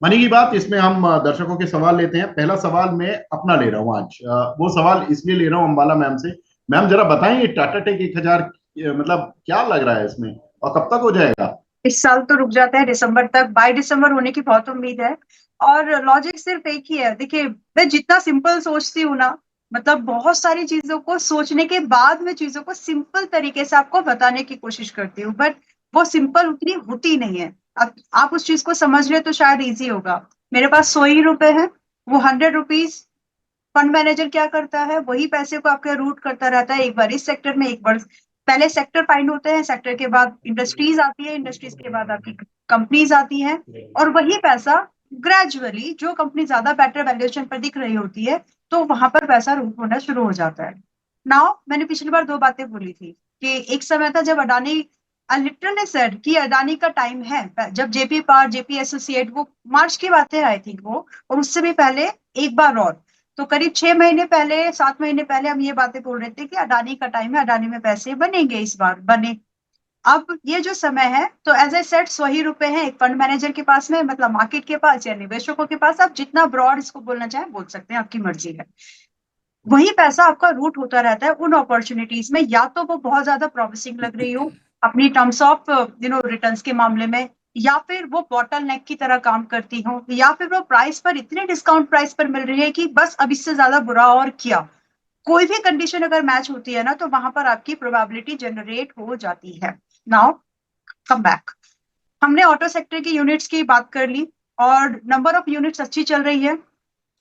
Money की बात, इसमें हम दर्शकों के सवाल लेते हैं। पहला सवाल मैं अपना ले रहा हूँ आज। वो सवाल इसलिए ले रहा हूँ अंबाला मैम से। मैम जरा बताएं, ये टाटा टेक 1000 मतलब क्या लग रहा है इसमें, और कब तक हो जाएगा? इस साल तो रुक जाता है दिसंबर तक, बाई दिसंबर होने की बहुत उम्मीद है। और लॉजिक सिर्फ एक ही है, देखिए मैं जितना सिंपल सोचती हूँ ना, मतलब बहुत सारी चीजों को सोचने के बाद में चीजों को सिंपल तरीके से आपको बताने की कोशिश करती हूँ, बट वो सिंपल उतनी होती नहीं है। आप उस चीज को समझ ले तो शायद इजी होगा। मेरे पास 100 ही रुपए हैं, वो 100 रुपीज फंड मैनेजर क्या करता है, वही पैसे को आपके रूट करता रहता है, एक बार इस सेक्टर में, एक बार पहले सेक्टर फाइंड होते हैं, सेक्टर के बाद इंडस्ट्रीज आती है, इंडस्ट्रीज के बाद आपकी कंपनीज आती हैं, और वही पैसा ग्रेजुअली जो कंपनी ज्यादा बेटर वैल्यूएशन पर दिख रही होती है, तो वहां पर पैसा रूट होना शुरू हो जाता है। नाउ मैंने पिछली बार दो बातें बोली थी कि एक समय था जब अडानी, लिटरली सेड कि अडानी का टाइम है, जब जेपी पार, जेपी एसोसिएट, वो मार्च की बातें आई थी वो, और उससे भी पहले एक बार और, तो करीब 6 महीने पहले, 7 महीने पहले हम ये बातें बोल रहे थे कि अडानी का टाइम है, अडानी में पैसे बनेंगे, इस बार बने। अब ये जो समय है, तो एज ए सेट 100 ही रुपए हैं एक फंड मैनेजर के पास में, मतलब मार्केट के पास या निवेशकों के पास, आप जितना ब्रॉड इसको बोलना चाहें बोल सकते हैं, आपकी मर्जी है। वही पैसा आपका रूट होता रहता है उन अपॉर्चुनिटीज में, या तो वो बहुत ज्यादा प्रॉमिसिंग लग रही हो अपनी टर्म्स ऑफ रिटर्न्स के मामले में, या फिर वो बॉटल नेक की तरह काम करती हो, या फिर वो प्राइस पर इतने डिस्काउंट प्राइस पर मिल रही है कि बस अब इससे ज्यादा बुरा और क्या। कोई भी कंडीशन अगर मैच होती है ना, तो वहां पर आपकी प्रोबेबिलिटी जनरेट हो जाती है। नाउ कम बैक, हमने ऑटो सेक्टर की यूनिट्स की बात कर ली, और नंबर ऑफ यूनिट्स अच्छी चल रही है।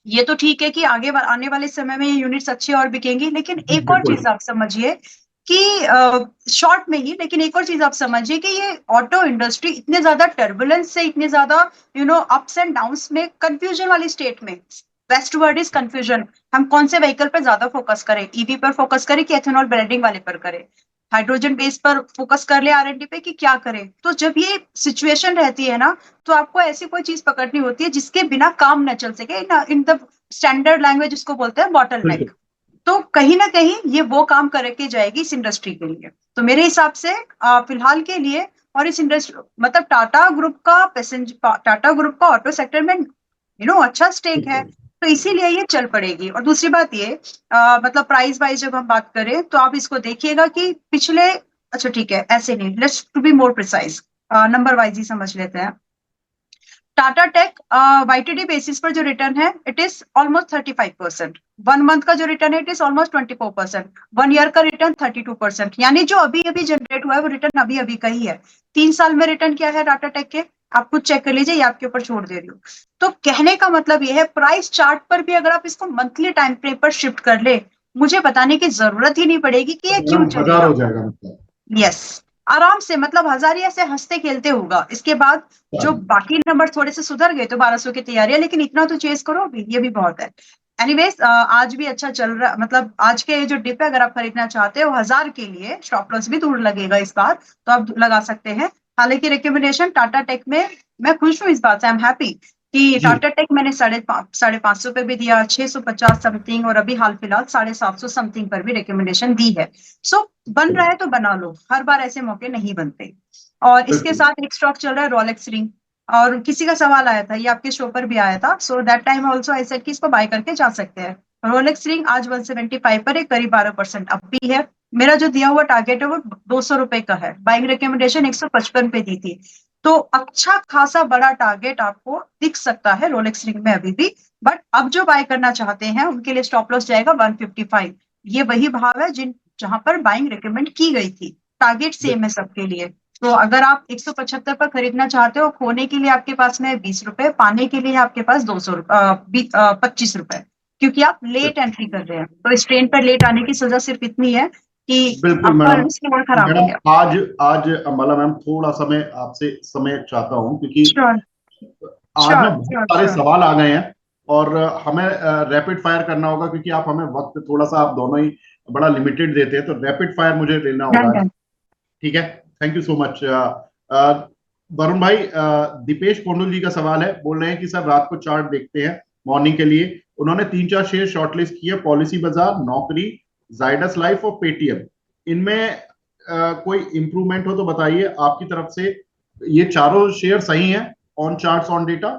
ये तो ठीक है कि आने वाले समय में ये यूनिट्स अच्छी और बिकेंगी, लेकिन जी एक और बिल्कुल। चीज आप समझिए कि शॉर्ट में ही, लेकिन एक और चीज आप समझिए कि ये ऑटो इंडस्ट्री इतने ज्यादा टर्बुलेंस से, इतने ज्यादा अप्स एंड डाउन्स में, कंफ्यूजन वाली स्टेट में, बेस्ट वर्ड इज कंफ्यूजन। हम कौन से व्हीकल पर ज्यादा फोकस करें, ईवी पर फोकस करें कि एथेनॉल ब्लेंडिंग वाले पर करें, हाइड्रोजन बेस पर फोकस कर ले आरएनडी पे, कि क्या करें। तो जब ये सिचुएशन रहती है ना, तो आपको ऐसी कोई चीज पकड़नी होती है जिसके बिना काम न चल सके, इन द स्टैंडर्ड लैंग्वेज इसको बोलते हैं बॉटल नेक। बिल्कुल। तो कहीं ना कहीं ये वो काम करके जाएगी इस इंडस्ट्री के लिए। तो मेरे हिसाब से फिलहाल के लिए, और इस इंडस्ट्री, मतलब टाटा ग्रुप का पैसेंजर, टाटा ग्रुप का ऑटो सेक्टर में अच्छा स्टेक है, तो इसीलिए ये चल पड़ेगी। और दूसरी बात ये, मतलब प्राइस वाइज जब हम बात करें, तो आप इसको देखिएगा कि पिछले, अच्छा ठीक है ऐसे नहीं, let's to be more precise, number wise ही समझ लेते हैं। टाटा टेक वाईटीडी बेसिस पर जो रिटर्न है, इट इज ऑलमोस्ट 35%। 1 मंथ का जो रिटर्न है, इट इज ऑलमोस्ट 24%। 1 ईयर का रिटर्न 32%, यानी जो अभी अभी जनरेट हुआ है वो रिटर्न अभी अभी का ही है। 3 साल में रिटर्न क्या है टाटा टेक के, आप खुद चेक कर लीजिए, ये आपके ऊपर छोड़ दे रही हूँ। तो कहने का मतलब ये है, प्राइस चार्ट पर भी अगर आप इसको मंथली टाइम फ्रेम पर शिफ्ट कर ले, मुझे बताने की जरूरत ही नहीं पड़ेगी कि ये क्यों मैम 1000 चलेगा। हो जाएगा मतलब? यस, आराम से, मतलब हजारिया से हंसते खेलते होगा। इसके बाद जो बाकी नंबर थोड़े से सुधर गए तो 1200 की तैयारी है, लेकिन इतना तो चेस करो अभी, ये भी बहुत है। एनीवेज, आज भी अच्छा चल रहा, मतलब आज के जो डिप है, अगर आप खरीदना चाहते हो 1000 के लिए, स्टॉप लॉस भी दूर लगेगा इस बार, तो आप लगा सकते हैं। हालांकि रिकमेंडेशन टाटा टेक में, मैं खुश हूँ इस बात से, आई एम हैप्पी कि जी। टाटा टेक मैंने 550 पे भी दिया, 650 समथिंग, और अभी हाल फिलहाल 750 समथिंग पर भी रिकमेंडेशन दी है। सो बन रहा है तो बना लो, हर बार ऐसे मौके नहीं बनते। और इसके बिल्कुल। साथ एक स्टॉक चल रहा है रोलेक्स रिंग, और किसी का सवाल आया था, ये आपके शो पर भी आया था, so that time also I said कि इसको बाय करके जा सकते हैं। रोलेक्स रिंग आज 175 पर है, करीब 12% अप भी है। मेरा जो दिया हुआ टारगेट है वो 200 रुपए का है, बाइंग रिकमेंडेशन 155 पे दी थी, तो अच्छा खासा बड़ा टारगेट आपको दिख सकता है रोलेक्स रिंग में अभी भी। बट अब जो बाय करना चाहते हैं उनके लिए स्टॉप लॉस जाएगा 155। ये वही भाव है जिन जहां पर बाइंग रिकमेंड की गई थी, टारगेट सेम है सबके लिए। तो अगर आप 175 पर खरीदना चाहते हो, खोने के लिए आपके पास में 20 रुपए, पाने के लिए आपके पास 25 रुपए, क्योंकि आप लेट एंट्री कर रहे हैं, तो इस ट्रेन पर लेट आने की सजा सिर्फ इतनी है कि बिल्कुल आपका मैडम। रिस्क और खराब हो मैडम गया। आज आज अंबाला मैम, थोड़ा सा मैं आपसे समय चाहता हूँ, क्योंकि श्योर, आज ना श्योर, बहुत श्योर, सारे श्योर। सवाल आ गए हैं, और हमें रैपिड फायर करना होगा, क्योंकि आप हमें वक्त थोड़ा सा, आप दोनों ही बड़ा लिमिटेड देते हैं, तो रैपिड फायर मुझे लेना होगा डन आज। डन। ठीक है। Thank you so much. Varun भाई, दीपेश पोंडुल जी का सवाल है, बोल रहे हैं कि सर रात को चार्ट देखते हैं मॉर्निंग के लिए। उन्होंने 3 4 शेयर शॉर्टलिस्ट किए, पॉलिसी बाजार, नौकरी, जायडस लाइफ और पेटीएम। इनमें कोई इंप्रूवमेंट हो तो बताइए आपकी तरफ से। ये चारों शेयर सही हैं ऑन चार्ट्स ऑन डेटा?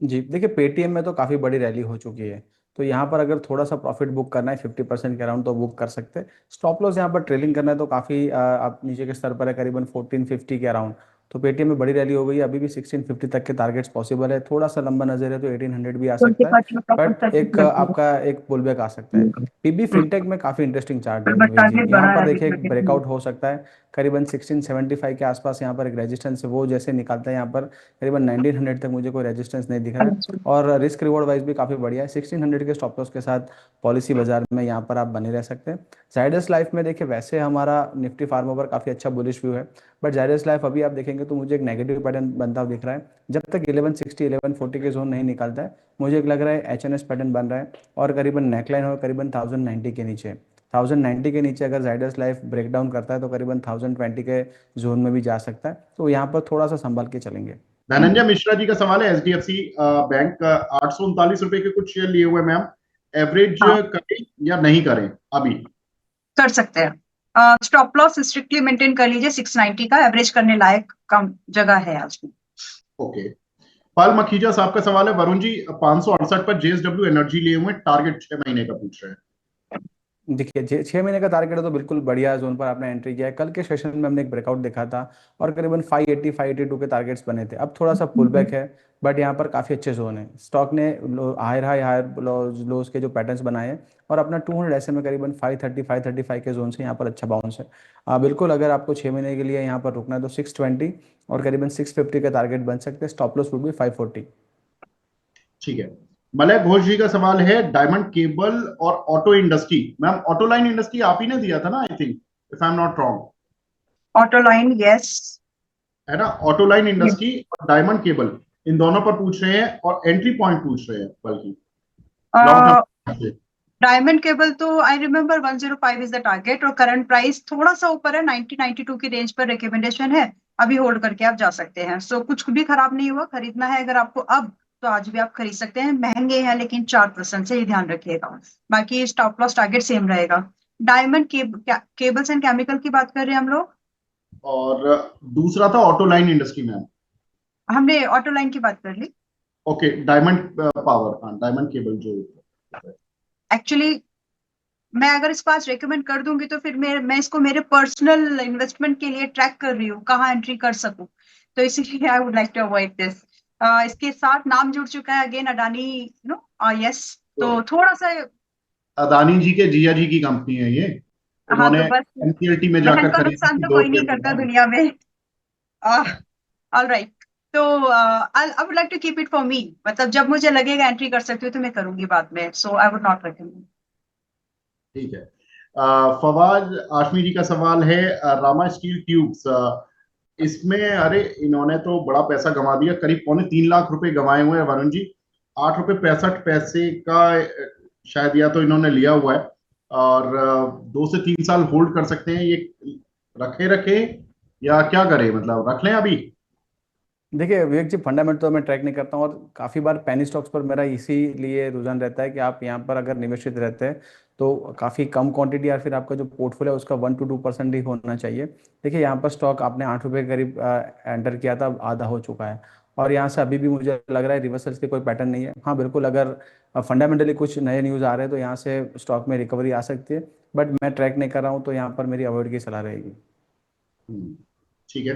जी देखिए, पेटीएम में तो काफ़ी बड़ी रैली हो चुकी है, तो यहाँ पर अगर थोड़ा सा प्रॉफिट बुक करना है 50% के अराउंड तो बुक कर सकते हैं। स्टॉप लॉस यहाँ पर ट्रेलिंग करना है तो काफ़ी आप नीचे के स्तर पर है, करीबन 1450 के अराउंड। तो पेटीएम में बड़ी रैली हो गई है, अभी भी 1650 तक के टारगेट्स पॉसिबल है, थोड़ा सा लंबा नजर है तो 1800 भी आ सकता है, बट एक आपका एक पुल बैक आ सकता है। पीबी फिनटेक में काफ़ी इंटरेस्टिंग चार्ट है विवेक जी, टारगेट यहाँ बना पर है देखिए अभी एक ब्रेकआउट हो सकता है करीबन 1675 के आसपास। यहाँ पर एक रेजिस्टेंस है, वो जैसे निकालता है यहाँ पर करीबन 1900 तक मुझे कोई रेजिस्टेंस नहीं दिख रहा है। और रिस्क रिवॉर्ड वाइज भी काफ़ी बढ़िया है, 1600 के स्टॉप लॉस के साथ पॉलिसी बाजार में यहाँ पर आप बने रह सकते हैं। जायडस लाइफ में देखिए वैसे हमारा निफ्टी फार्मा पर काफ़ी अच्छा बुलिश व्यू है, बट जायडस लाइफ अभी आप देखेंगे तो मुझे एक नेगेटिव पैटर्न बनता हुआ दिख रहा है। जब तक 1160 1140 के जोन नहीं निकलता है, मुझे एक लग रहा है एच पैटर्न बन रहा है, और करीबन नेकलाइन हो करीबन 1090 के नीचे। 1090 के नीचे अगर जायडस लाइफ ब्रेक डाउन करता है तो करीबन 1020 के जोन में भी जा सकता है, तो यहाँ पर थोड़ा सा संभल के चलेंगे। धनंजय मिश्रा जी का सवाल है, एचडीएफसी बैंक 839 रुपए के कुछ शेयर लिए हुए मैम, एवरेज हाँ, करें या नहीं करें अभी? कर सकते हैं। स्टॉप लॉस स्ट्रिक्टली मेंटेन कर लीजिए 690 का, एवरेज करने लायक कम जगह है आज भी। ओके। पाल मखीजा साहब का सवाल है, वरुण जी 568 पर जेएसडब्ल्यू एनर्जी लिए हुए, टारगेट 6 महीने का पूछ रहे हैं। देखिए 6 महीने का टारगेट है तो बिल्कुल बढ़िया जोन पर आपने एंट्री किया है। कल के सेशन में हमने एक ब्रेकआउट देखा था और करीबन 580 582 के टारगेट्स बने थे, अब थोड़ा सा पुल बैक है, बट यहाँ पर काफ़ी अच्छे जोन है। स्टॉक ने हायर हाई हायर लोज के जो पैटर्न्स बनाए हैं, और अपना 200 ऐसे में करीबन 530 535 के जोन से यहाँ पर अच्छा बाउंस है। बिल्कुल अगर आपको 6 महीने के लिए यहाँ पर रुकना है तो 620 और करीबन 650 का टारगेट बन सकते हैं। स्टॉप लॉस वुड भी 540। ठीक है। मलय घोष जी का सवाल है, डायमंड केबल और auto industry, ma'am auto line industry आप ही ने दिया था ना, I think, if I am not wrong, auto line, yes. है ना? ऑटो लाइन इंडस्ट्री और डायमंड केबल, इन दोनों पर पूछ रहे हैं, और एंट्री पॉइंट पूछ रहे हैं, बल्कि लॉन्ग टर्म। डायमंड केबल तो I remember 105 is the target, और करंट प्राइस थोड़ा सा ऊपर है, 90 92 की रेंज पर रिकमेंडेशन है। अभी होल्ड करके आप जा सकते हैं, सो कुछ भी खराब नहीं हुआ। खरीदना है अगर आपको अब, तो आज भी आप खरीद सकते हैं। महंगे हैं लेकिन 4% से ही ध्यान रखिएगा, बाकी स्टॉप लॉस टारगेट सेम रहेगा। डायमंड केबल्स एंड केमिकल की बात कर रहे हैं हम लोग। और दूसरा था ऑटो लाइन इंडस्ट्री मैम। हमने ऑटो लाइन की बात कर ली। ओके, डायमंड पावर, हाँ डायमंड केबल जो। एक्चुअली मैं अगर इसको आज रेकमेंड कर दूंगी तो फिर मैं इसको मेरे पर्सनल इन्वेस्टमेंट के लिए ट्रैक कर रही हूँ, कहाँ एंट्री कर सकूं, तो इसीलिए I would like to avoid this. इसके साथ नाम जुड़ चुका है अगेन, अडानी, नो, यस, तो तो थोड़ा सा। अदानी जी के जिया जी की कंपनी है ये, हाँ, उन्होंने तो बस एनसीएलटी में बहन जाकर का खरीदी नुकसान थी तो दो कोई नहीं रुपये में करता मैम। दुनिया में। ऑल राइट, तो I would like to keep it for me, मतलब जब मुझे लगेगा एंट्री कर सकती हूँ तो मैं करूंगी बाद में, सो आई वुड नॉट रिकमेंड। ठीक है। फवाद आशमी जी का सवाल है, रामा स्टील ट्यूब्स, इसमें अरे इन्होंने तो बड़ा पैसा गंवा दिया, करीब 3.25 लाख रुपए गंवाए हुए हैं वरुण जी। 8.65 रुपए का शायद या तो इन्होंने लिया हुआ है, और 2 से 3 साल होल्ड कर सकते हैं ये, रखे रखे या क्या करें, मतलब रख लें अभी? देखिए विवेक जी, फंडामेंटल तो मैं ट्रैक नहीं करता हूँ, और काफ़ी बार पेनी स्टॉक्स पर मेरा इसीलिए रुझान रहता है कि आप यहाँ पर अगर निवेशित रहते हैं तो काफ़ी कम क्वांटिटी, या फिर आपका जो पोर्टफोलियो है उसका 1 to 2% ही होना चाहिए। देखिए यहाँ पर स्टॉक आपने 8 रुपये के करीब एंटर किया था, अब आधा हो चुका है, और यहाँ से अभी भी मुझे लग रहा है रिवर्सल्स के कोई पैटर्न नहीं है। हाँ बिल्कुल, अगर फंडामेंटली कुछ नए न्यूज़ आ रहे हैं तो यहाँ से स्टॉक में रिकवरी आ सकती है, बट मैं ट्रैक नहीं कर रहा हूँ तो यहाँ पर मेरी अवॉइड की सलाह रहेगी। हम्म, ठीक है।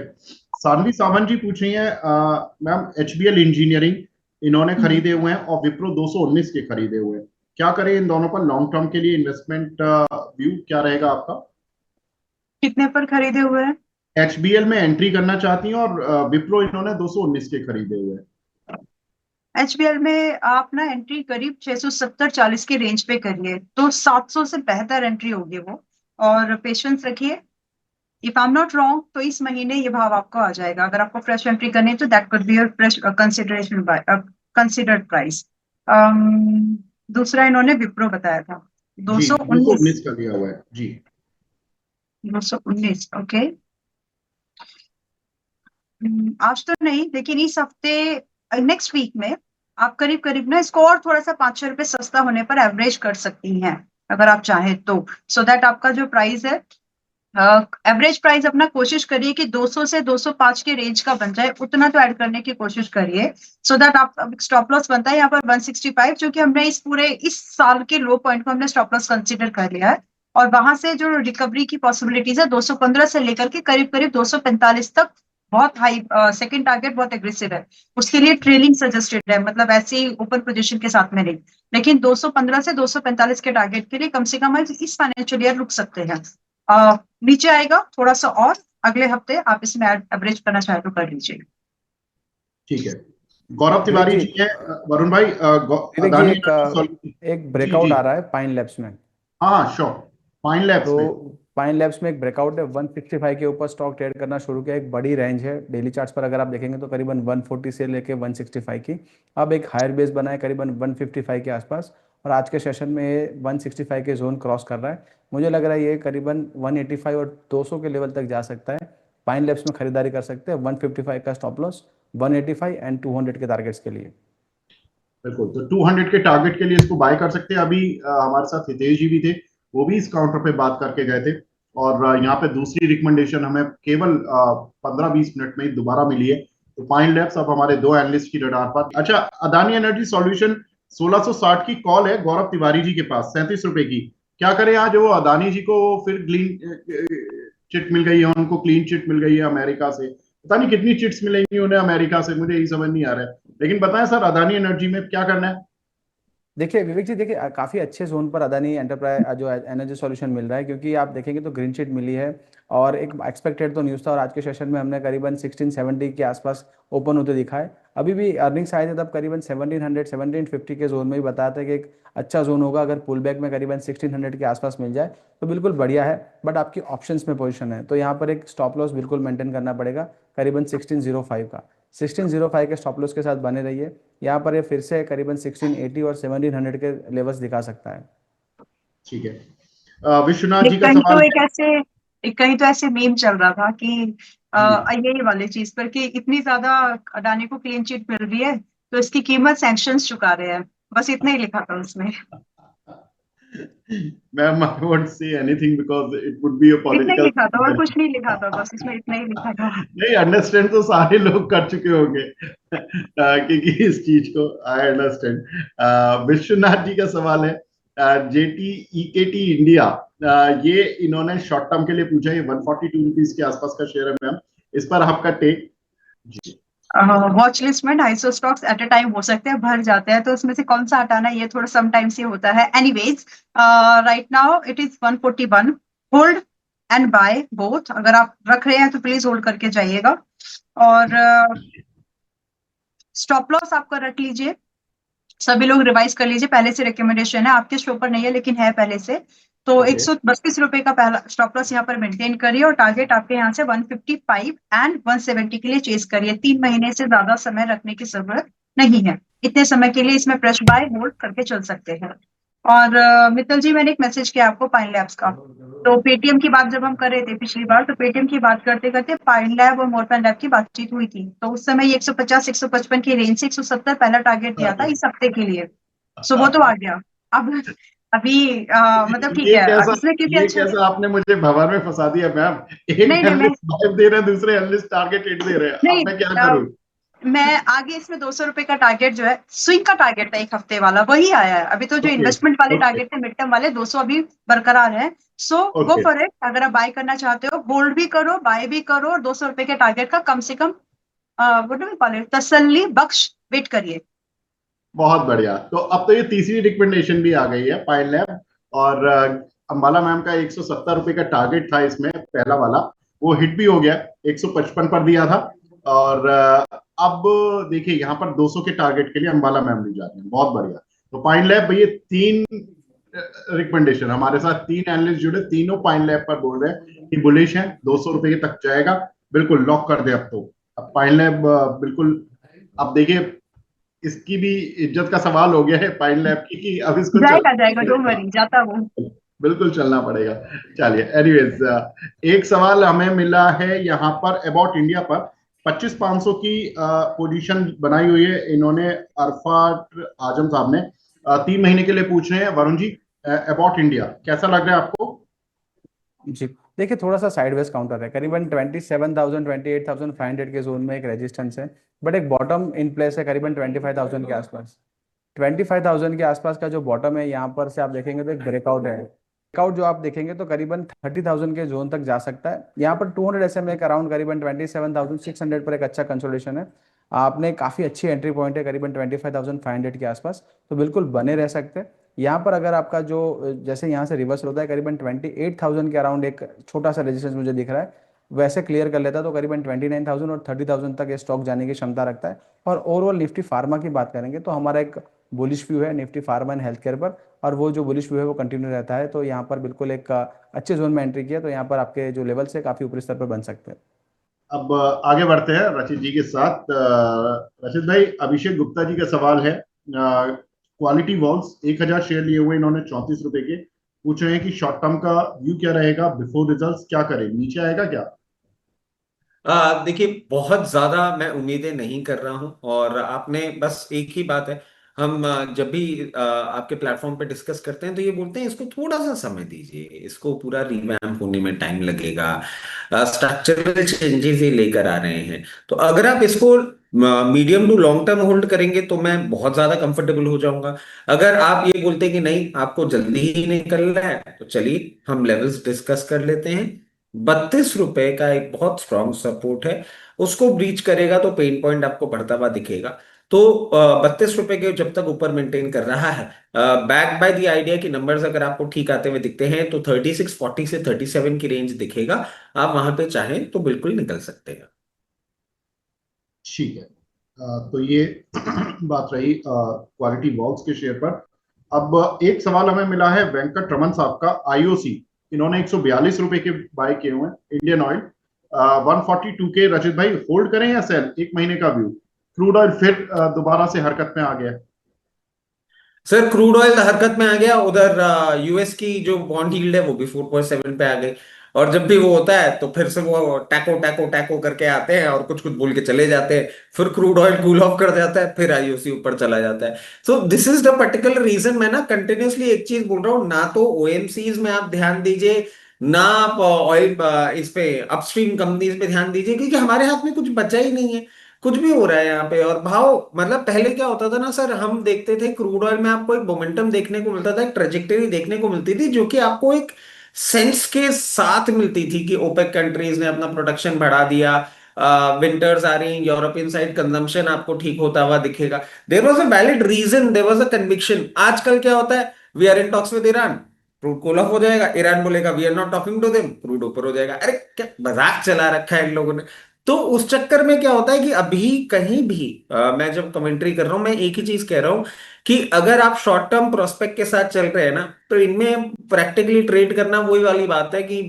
सानवी सावंत जी पूछ रही है, मैम एचबीएल इंजीनियरिंग इन्होंने खरीदे हुए हैं, और विप्रो 219 के खरीदे हुए हैं, क्या करें इन दोनों पर? लॉन्ग टर्म के लिए इन्वेस्टमेंट व्यू क्या रहेगा आपका? कितने पर खरीदे हुए हैं? एचबीएल में एंट्री करना चाहती हैं, और विप्रो इन्होंने 219 के खरीदे हुए हैं। एचबीएल में आप ना एंट्री करीब 670-40 की रेंज पे करिए, तो 700 से बेहतर एंट्री होगी वो, और पेशेंस रखिए। If I am not wrong तो इस महीने ये भाव आपको आ जाएगा, अगर आपको फ्रेश एंट्री करनी है तो that could be your fresh consideration by considered price. दूसरा इन्होंने विप्रो बताया था, जी, दो सौ 219। उन्नीस का दिया हुआ है जी। 219, ओके। आज तो नहीं, लेकिन इस हफ्ते, नेक्स्ट वीक में आप करीब करीब ना इसको और थोड़ा सा 5-6 रुपए सस्ता होने पर एवरेज कर सकती हैं, अगर आप चाहें तो, सो दैट आपका जो प्राइस है एवरेज प्राइस अपना कोशिश करिए कि 200 से 205 के रेंज का बन जाए, उतना तो ऐड करने की कोशिश करिए, सो दैट आप स्टॉप लॉस बनता है यहाँ पर 165, जो कि हमने इस साल के लो पॉइंट को हमने स्टॉप लॉस कंसीडर कर लिया है। और वहां से जो रिकवरी की पॉसिबिलिटीज है 215 से लेकर के करीब करीब 245 तक बहुत हाई, सेकंड टारगेट बहुत एग्रेसिव है, उसके लिए ट्रेलिंग सजेस्टेड है, मतलब ऐसे ही ओपन पोजीशन के साथ में नहीं, लेकिन 215 से 245 के टारगेट के लिए कम से कम इस फाइनेंशियल ईयर रुक सकते हैं। नीचे आएगा थोड़ा सा और अगले हफ्ते आप इसमें एवरेज करना चाहे तो कर लीजिए। ठीक है, गौरव तिवारी जी है। वरुण भाई, अदानी एक ब्रेकआउट आ रहा है पाइन लैब्स में। हाँ श्योर, पाइन लैब्स में, तो पाइन लैब्स में एक ब्रेकआउट है, 165 के ऊपर स्टॉक ट्रेड करना शुरू किया, एक बड़ी रेंज है डेली चार्ट्स पर अगर आप देखेंगे तो करीबन 140 से लेके 165 की, अब एक हायर बेस बना है करीबन 155 के आसपास, और आज के सेशन में 165 के जोन क्रॉस कर रहा है। मुझे लग रहा है ये करीबन 185 और 200 के लेवल तक जा सकता है। पाइन लैब्स में खरीदारी कर सकते हैं, 155 का स्टॉप लॉस, 185 एंड 200 के टारगेट्स के लिए। बिल्कुल, तो 200 के टारगेट के लिए इसको बाय कर सकते हैं। अभी हमारे साथ हितेश जी भी थे, वो भी इस काउंटर पे बात करके गए थे, और यहाँ पे दूसरी रिकमेंडेशन हमें केवल 15-20 मिनट में दोबारा मिली है। तो पाइन लैब्स अब हमारे दो एनालिस्ट की रडार पर। अच्छा, अदानी एनर्जी सॉल्यूशन 1660 की कॉल है गौरव तिवारी जी के पास, 37 रुपए की। क्या करें आज? वो अदानी जी को फिर ग्रीन चिट मिल गई है, उनको क्लीन चिट मिल गई है अमेरिका से। पता नहीं कितनी चिट्स मिलेंगी उन्हें अमेरिका से, मुझे यही समझ नहीं आ रहा है। लेकिन बताएं सर, अदानी एनर्जी में क्या करना है? देखिए विवेक जी, देखिए काफ़ी अच्छे जोन पर अदानी एंटरप्राइज जो एनर्जी सॉल्यूशन मिल रहा है, क्योंकि आप देखेंगे तो ग्रीन शीट मिली है, और एक एक्सपेक्टेड तो न्यूज़ था, और आज के सेशन में हमने करीबन 1670 के आसपास ओपन होते दिखा है। अभी भी अर्निंग्स आए थे तब करीबन 1700 1750 के जोन में ही बताया था कि एक अच्छा जोन होगा, अगर पुल बैक में करीबन 1600 के आसपास मिल जाए तो बिल्कुल बढ़िया है। बट आपकी ऑप्शंस में पोजीशन है, तो यहाँ पर एक स्टॉप लॉस बिल्कुल मेंटेन करना पड़ेगा करीबन 1605 का। 1605 के स्टॉप लॉस के साथ बने रहिए। यहाँ पर ये फिर से करीबन 1680 और 1700 के लेवल्स दिखा सकता है। ठीक है, विश्वनाथ जी का कहीं सवाल तो कहीं तो ऐसे मीम चल रहा था कि यही वाली चीज पर कि इतनी ज्यादा अडानी को क्लीन चिट मिल रही है तो इसकी कीमत सैंक्शंस चुका रहे हैं, बस इतना ही लिखा था उसमें। Ma'am, I won't say anything because it would be a इतना ही पॉलिटिकल। लिखा था और कुछ नहीं लिखा था, बस इसमें इतना ही लिखा था। नहीं, अंडरस्टैंड तो सारे लोग कर चुके होंगे क्योंकि इस चीज को आई अंडरस्टैंड। विश्वनाथ जी का सवाल है, जेटी ईकेटी इंडिया, ये इन्होंने शॉर्ट टर्म के लिए पूछा है, 142 रुपीज के आसपास का शेयर है मैम, इस पर आपका टेक? जी, वॉच लिस्ट में 250 स्टॉक्स एट अ टाइम हो सकते हैं, भर जाते हैं, तो उसमें से कौन सा हटाना है ये थोड़ा सम टाइम से होता है। Anyways right now it is 141, hold and by both. अगर आप रख रहे हैं तो प्लीज होल्ड करके जाइएगा, और स्टॉप लॉस आपका रख लीजिए, सभी लोग रिवाइज कर लीजिए, पहले से रिकमेंडेशन है, आपके शो पर नहीं है लेकिन है पहले से। तो ओके, 132 रुपए का पहला स्टॉप लॉस यहाँ पर मेंटेन करिए, और टारगेट आपके यहाँ से 155 एंड 170 के लिए चेस करिए। 3 महीने से ज्यादा समय रखने की जरूरत नहीं है, इतने समय के लिए इसमें फ्रेश बाय होल्ड करके चल सकते हैं। और मित्तल जी, मैंने एक मैसेज किया आपको पाइन लैब्स का, तो पेटीएम की बात जब हम कर रहे थे पिछली बार, तो पेटीएम की बात करते करते पाइन लैब और मोरपैन लैब की बातचीत हुई थी, तो उस समय 150 155 की रेंज से 170 पहला टारगेट दिया था इस हफ्ते के लिए। सो वो तो आ गया। अब अभी मतलब ठीक ये है, कैसा इसमें क्योंकि ये अच्छा कैसा आपने मुझे भंवर में फंसा दिया मैम। एक नहीं नहीं मैं एनालिस्ट बाय दे रहे हैं, दूसरे एनालिस्ट टारगेट हिट दे रहे हैं, अब नहीं मैं क्या करूं? मैं आगे इसमें 200 रुपए का टारगेट जो है स्विंग का टारगेट था एक हफ्ते वाला, वही आया है। अभी तो जो ओके, इन्वेस्टमेंट वाले ओके, टारगेट थे मिड टर्म वाले 200 अभी बरकरार है। सो गो ओके, फॉर इट, अगर आप बाय करना चाहते हो होल्ड भी करो बाय भी करो, और 200 रुपए के टारगेट का कम से कम what do we call it, तसल्ली बख्श वेट करिए। बहुत बढ़िया। तो अब तो ये तीसरी रिकमेंडेशन भी आ गई है पाइन लैब, और अंबाला मैम का 170 रुपए का टारगेट था इसमें, पहला वाला वो हिट भी हो गया, 155 पर दिया था। और अब देखिए यहाँ पर 200 के टारगेट के लिए अंबाला मैम भी जा रही है, बहुत बढ़िया। तो पाइन लैब, ये 3 रिकमेंडेशन, हमारे साथ 3 एनालिस्ट जुड़े, तीनों पाइन लैब पर बोल रहे हैं कि बुलिश है, 200 रुपए तक जाएगा, बिल्कुल लॉक कर दे अब तो। अब पाइन लैब बिल्कुल, अब देखिए इसकी भी इज्जत का सवाल हो गया है पाइन लैब की, कि अब इसको जाएगा चलना जाएगा, डोंट पड़ेगा, वरी, जाता वो। बिल्कुल चलना पड़ेगा। चलिए, एनीवेज, एक सवाल हमें मिला है यहाँ पर अबाउट इंडिया पर, 25,500 की पोजीशन बनाई हुई है इन्होंने, अरफाट आजम साहब ने, 3 महीने के लिए पूछ रहे हैं। वरुण जी, अबाउट इंडिया कैसा लग रहा है आपको? जी, देखिए थोड़ा सा साइडवेज काउंटर है, करीबन 27,000 28,500 के जोन में एक रेजिस्टेंस है, बट एक बॉटम इन प्लेस है करीबन 25,000 के आसपास। 25,000 के आसपास का जो बॉटम है यहाँ पर से आप देखेंगे तो एक ब्रेकआउट है। ब्रेकआउट जो आप देखेंगे तो करीबन 30,000 के जोन तक जा सकता है। यहाँ पर 200 SMA का अराउंड करीबन 27,600 पर एक अच्छा कंसोलिडेशन है। आपने काफ़ी अच्छी एंट्री पॉइंट है करीबन 25,500 के आसपास, तो बिल्कुल बने रह सकते हैं यहाँ पर। अगर आपका जो जैसे यहाँ से रिवर्सल होता है करीबन 28,000 के अराउंड एक छोटा सा रेजिस्टेंस मुझे दिख रहा है, वैसे क्लियर कर लेता है तो करीबन 29,000 और 30,000 तक ये स्टॉक जाने की क्षमता रखता है। और ओवरऑल निफ्टी फार्मा की बात करेंगे तो हमारा एक बुलिश व्यू है Nifty pharma and health care पर, और वो जो बुलिश व्यू है वो कंटिन्यू रहता है। तो यहाँ पर बिल्कुल एक अच्छे जोन में एंट्री किया, तो यहाँ पर आपके जो लेवल्स है काफ़ी ऊपरी स्तर पर बन सकते हैं। अब आगे बढ़ते हैं रचित जी के साथ। रचित भाई, अभिषेक गुप्ता जी का सवाल है। क्वालिटी वॉल्स 1,000 शेयर लिए हुए इन्होंने 34 रुपए के, पूछ रहे हैं कि शॉर्ट टर्म का व्यू क्या रहेगा, बिफोर रिजल्ट्स क्या करें, नीचे आएगा क्या? देखिए बहुत ज्यादा मैं उम्मीदें नहीं कर रहा हूं, और आपने बस एक ही बात है, हम जब भी आपके प्लेटफॉर्म पे डिस्कस करते हैं तो ये बोलते हैं इसको थोड़ा सा समय दीजिए, इसको पूरा रिवैम्प होने में टाइम लगेगा, स्ट्रक्चरल चेंजेस ये लेकर आ रहे हैं। तो अगर आप इसको medium to long term hold करेंगे तो मैं बहुत ज्यादा कंफर्टेबल हो जाऊंगा। अगर आप ये बोलते हैं कि नहीं आपको जल्दी ही निकलना है, तो चलिए हम लेवल्स डिस्कस कर लेते हैं। 32 रुपए का एक बहुत स्ट्रॉन्ग सपोर्ट है, उसको ब्रीच करेगा तो पेन पॉइंट आपको बढ़ता हुआ दिखेगा। तो 32 रुपए के जब तक ऊपर मेंटेन कर रहा है, बैक बाय द आइडिया की नंबर्स अगर आपको ठीक आते हुए दिखते हैं, तो 3640 से 37 की रेंज दिखेगा। आप वहां पे चाहें तो बिल्कुल निकल सकते हैं। ठीक है। तो ये बात रही क्वालिटी वॉल्स के शेयर पर। अब एक सवाल हमें मिला है वेंकट रमन साहब का, आईओसी। इन्होंने 142 रुपए के बाय किए हुए हैं। इंडियन ऑयल 142 के। रचित भाई, होल्ड करें या सेल? एक महीने का व्यू। क्रूड ऑयल फिर दोबारा से हरकत में आ गया। सर क्रूड ऑयल हरकत में आ गया, उधर यूएस की जो बॉन्ड यील्ड है वो भी 4.7 पे आ गई। और जब भी वो होता है तो फिर से वो टैको टैको टैको करके आते हैं और कुछ कुछ बोल के चले जाते हैं, फिर क्रूड ऑयल कूल ऑफ कर जाता है, फिर आईओसी ऊपर चला जाता है। So this is the particular reason मैं ना कंटिन्यूअसली एक चीज बोल रहा हूँ, ना तो ओएमसीज में आप ध्यान दीजिए, ना आप ऑयल इस पे अपस्ट्रीम कंपनीज पे ध्यान दीजिए, क्योंकि हमारे हाथ में कुछ बचा ही नहीं है। कुछ भी हो रहा है यहाँ पे, और भाव मतलब पहले क्या होता था ना सर, हम देखते थे क्रूड ऑयल में आपको एक मोमेंटम देखने को मिलता था, एक ट्रेजेक्टरी देखने को मिलती थी, जो कि आपको एक सेंस के साथ मिलती थी कि ओपेक कंट्रीज ने अपना प्रोडक्शन बढ़ा दिया, विंटर्स आ रही, यूरोपियन साइड कंजम्पशन आपको ठीक होता हुआ दिखेगा। There was a valid reason, there was a conviction. आजकल क्या होता है, we are in talks with Iran, crude cool off हो जाएगा, ईरान बोलेगा we are not talking to them, crude ऊपर हो जाएगा। अरे क्या मजाक चला रखा है इन लोगों ने। तो उस चक्कर में क्या होता है कि अभी कहीं भी मैं जब कमेंट्री कर रहा हूं, मैं एक ही चीज कह रहा हूं कि अगर आप शॉर्ट टर्म प्रोस्पेक्ट के साथ चल रहे हैं ना, तो इनमें प्रैक्टिकली ट्रेड करना वही वाली बात है कि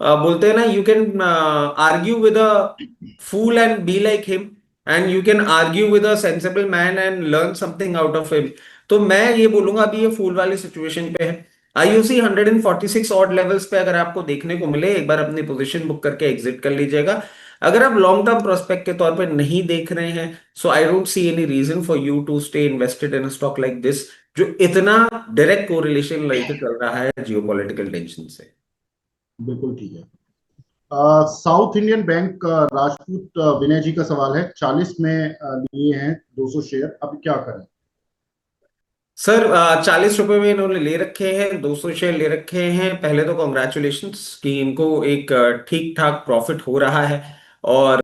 बोलते हैं ना, you can argue with a fool and be like him, and you can argue with a sensible man and learn something out of him. तो मैं ये बोलूंगा अभी ये फूल वाली सिचुएशन पे है। आईयूसी 146 ऑड लेवल्स पे अगर आपको देखने को मिले, एक बार अपनी पोजीशन बुक करके एग्जिट कर लीजिएगा। अगर आप लॉन्ग टर्म प्रोस्पेक्ट के तौर पे नहीं देख रहे हैं, so I don't see any reason for you to stay invested in stock like this, जो इतना डायरेक्ट कोरिलेशन लेके चल रहा है जियोपॉलिटिकल टेंशन से। बिल्कुल ठीक है। साउथ इंडियन बैंक, राजपूत विनय जी का सवाल है। 40 में लिए हैं 200 शेयर, अब क्या करें? सर 40 रुपए में इन्होंने ले रखे हैं, 200 शेयर ले रखे हैं। पहले तो कॉन्ग्रेचुलेशन कि इनको एक ठीक ठाक प्रॉफिट हो रहा है। और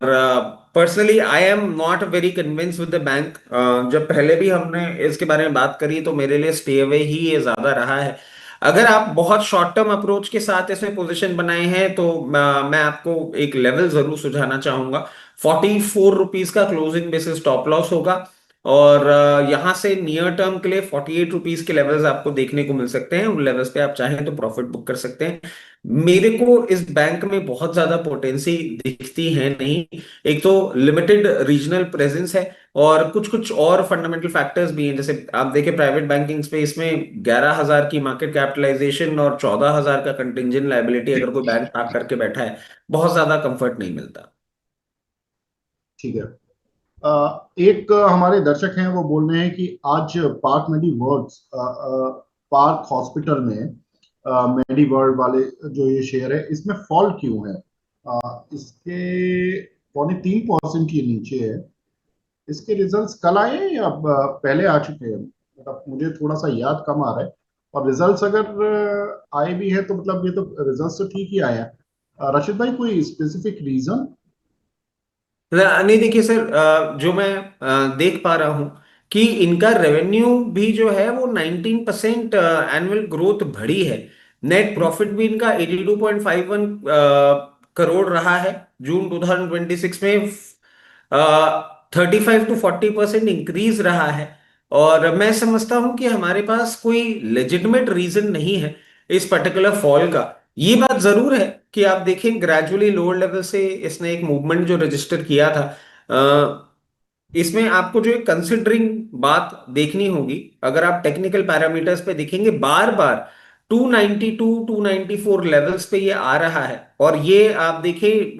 personally I am not very convince with the bank. जब पहले भी हमने इसके बारे में बात करी तो मेरे लिए स्टे अवे ही ये ज्यादा रहा है। अगर आप बहुत शॉर्ट टर्म अप्रोच के साथ इसमें पोजीशन बनाए हैं तो मैं आपको एक लेवल जरूर सुझाना चाहूंगा। 44 रुपीज का क्लोजिंग बेसिस स्टॉप लॉस होगा, और यहां से नियर टर्म के लिए 48 रुपीज के लेवल्स आपको देखने को मिल सकते हैं। उन लेवल्स पे आप चाहें तो प्रॉफिट बुक कर सकते हैं। मेरे को इस बैंक में बहुत ज्यादा पोटेंसी दिखती है नहीं। एक तो लिमिटेड रीजनल प्रेजेंस है, और कुछ कुछ और फंडामेंटल फैक्टर्स भी हैं। जैसे आप देखें प्राइवेट बैंकिंग स्पेस में 11,000 की मार्केट कैपिटलाइजेशन और 14,000 का कंटिंजेंट लायबिलिटी अगर कोई बैंक पैक करके बैठा है, बहुत ज्यादा कंफर्ट नहीं मिलता। ठीक है। एक हमारे दर्शक हैं, वो बोल रहे हैं कि आज पार्क मेडी वर्ल्ड पार्क हॉस्पिटल में मेडी वर्ल्ड वाले जो ये शेयर है, इसमें फॉल क्यों है? इसके 3.25% के नीचे है। इसके रिजल्ट्स कल आए हैं या पहले आ चुके हैं? मतलब मुझे थोड़ा सा याद कम आ रहा है। और रिजल्ट्स अगर आए भी हैं तो मतलब ये तो रिजल्ट्स तो ठीक ही आए हैं। रशीद भाई, कोई स्पेसिफिक रीजन? नहीं देखिए सर, जो मैं देख पा रहा हूं कि इनका रेवेन्यू भी जो है वो 19% एनुअल ग्रोथ बढ़ी है। नेट प्रॉफिट भी इनका 82.51 करोड़ रहा है जून 2026 में। 35 to 40% इंक्रीज रहा है। और मैं समझता हूं कि हमारे पास कोई लेजिटिमेट रीजन नहीं है इस पर्टिकुलर फॉल का। ये बात जरूर है कि आप देखें ग्रेजुअली लोअर लेवल से इसने एक मूवमेंट जो रजिस्टर किया था। इसमें आपको जो एक कंसिडरिंग बात देखनी होगी, अगर आप टेक्निकल पैरामीटर्स पे देखेंगे बार बार 292 294 लेवल्स पे ये आ रहा है। और ये आप देखें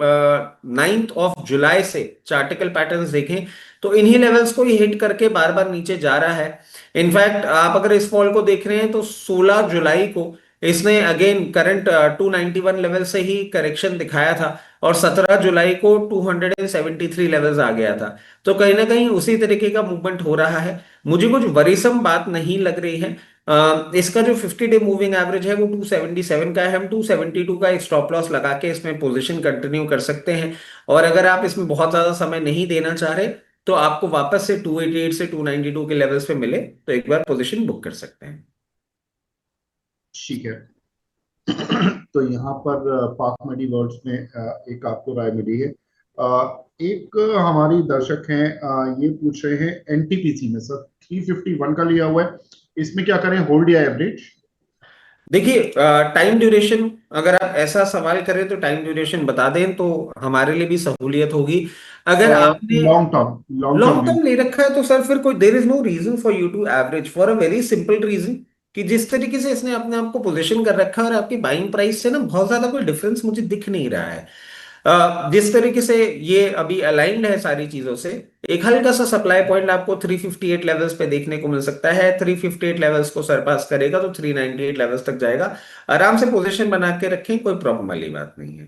9th of जुलाई से चार्टिकल पैटर्न्स देखें तो इन्हीं लेवल्स को ये हिट करके बार बार नीचे जा रहा है। इनफैक्ट आप अगर इस फॉल को देख रहे हैं तो 16 जुलाई को इसने अगेन करंट 291 लेवल से ही करेक्शन दिखाया था और 17 जुलाई को 273 लेवल्स आ गया था। तो कहीं ना कहीं उसी तरीके का मूवमेंट हो रहा है। मुझे कुछ वरीसम बात नहीं लग रही है। इसका जो 50 डे मूविंग एवरेज है वो 277 का है। हम 272 का एक स्टॉप लॉस लगा के इसमें पोजीशन कंटिन्यू कर सकते हैं। और अगर आप इसमें बहुत ज्यादा समय नहीं देना चाह रहे तो आपको वापस से 288 से 292 के लेवल्स पे मिले तो एक बार पोजीशन बुक कर सकते हैं। ठीक है। तो यहाँ पर पाक मेडी वर्ल्ड्स में एक आपको राय मिली है। एक हमारी दर्शक हैं, ये पूछ रहे हैं एनटीपीसी में सर 351 का लिया हुआ है, इसमें क्या करें, होल्ड या एवरेज? देखिए टाइम ड्यूरेशन, अगर आप ऐसा सवाल करें तो टाइम ड्यूरेशन बता दें तो हमारे लिए भी सहूलियत होगी। अगर आपने long term, long long term view. Term ले रखा है तो सर फिर कोई there is no reason for you to average for a very simple reason कि जिस तरीके से इसने अपने आप को पोजीशन कर रखा है और आपकी बाइंग प्राइस से ना बहुत ज्यादा कोई डिफरेंस मुझे दिख नहीं रहा है। जिस तरीके से ये अभी अलाइंड है सारी चीजों से, एक हल्का सा सप्लाई पॉइंट आपको 358 लेवल्स पे देखने को मिल सकता है। 358 लेवल्स को सरपास करेगा तो 398 लेवल्स तक जाएगा। आराम से पोजीशन बना के रखें, कोई प्रॉब्लम वाली बात नहीं है।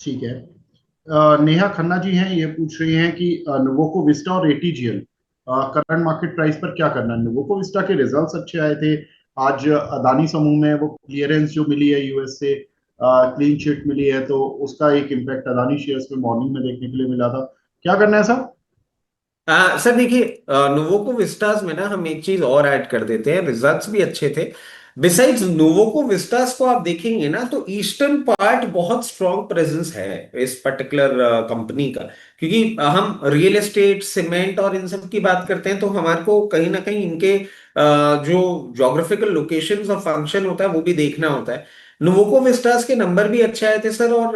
ठीक है। नेहा खन्ना जी हैं, ये पूछ रही हैं कि नुवोको विस्टा और एटीजीएल करंट मार्केट प्राइस पर क्या करना है? नुवोको विस्टा के रिजल्ट्स अच्छे आए थे। आज अदानी समूह में वो क्लियरेंस जो मिली है यूएस से, क्लीन चिट मिली है, तो उसका एक इम्पैक्ट अदानी शेयर्स में मॉर्निंग में देखने के लिए मिला था। क्या करना है सर? सर देखिए, नोवोको विस्टास में ना हम एक चीज और ऐड कर देते हैं, रिजल्ट्स भी अच्छे थे। बिसाइड्स नोवोको विस्टास को आप देखेंगे ना तो ईस्टर्न पार्ट बहुत स्ट्रॉन्ग प्रेजेंस है इस पर्टिकुलर कंपनी का। क्योंकि हम रियल एस्टेट, सीमेंट और इन सब की बात करते हैं तो हमारे को कहीं ना कहीं इनके जो ज्योग्राफिकल लोकेशंस और फंक्शन होता है वो भी देखना होता है। नोवोको विस्टास के नंबर भी अच्छे आए थे सर। और